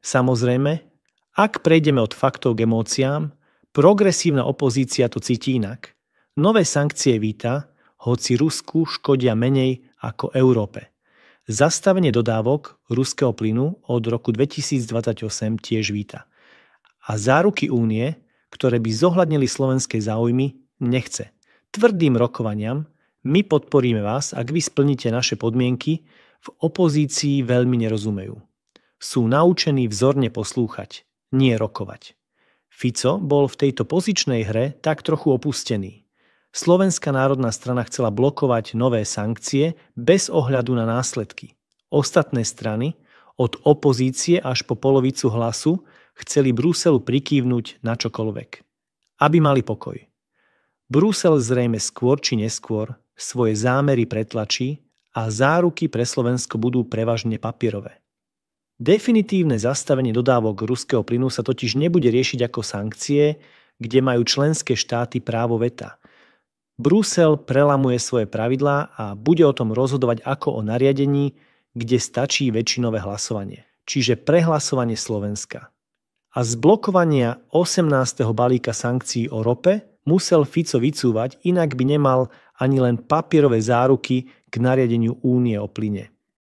Samozrejme, ak prejdeme od faktov k emóciám, progresívna opozícia to cíti inak. Nové sankcie víta, hoci Rusku škodia menej ako Európe. Zastavenie dodávok ruského plynu od roku 2028 tiež víta. A záruky únie, ktoré by zohľadnili slovenské záujmy, nechce. Tvrdým rokovaniam my podporíme vás, ak vy splníte naše podmienky, v opozícii veľmi nerozumejú. Sú naučení vzorne poslúchať, nie rokovať. Fico bol v tejto pozičnej hre tak trochu opustený. Slovenská národná strana chcela blokovať nové sankcie bez ohľadu na následky. Ostatné strany, od opozície až po polovicu Hlasu, chceli Bruselu prikývnuť na čokoľvek. Aby mali pokoj. Brusel zrejme skôr či neskôr svoje zámery pretlačí a záruky pre Slovensko budú prevažne papierové. Definitívne zastavenie dodávok ruského plynu sa totiž nebude riešiť ako sankcie, kde majú členské štáty právo veta. Brusel prelamuje svoje pravidlá a bude o tom rozhodovať ako o nariadení, kde stačí väčšinové hlasovanie, čiže prehlasovanie Slovenska. A z blokovania 18. balíka sankcií o rope musel Fico vycúvať, inak by nemal ani len papierové záruky k nariadeniu Únie o plyne.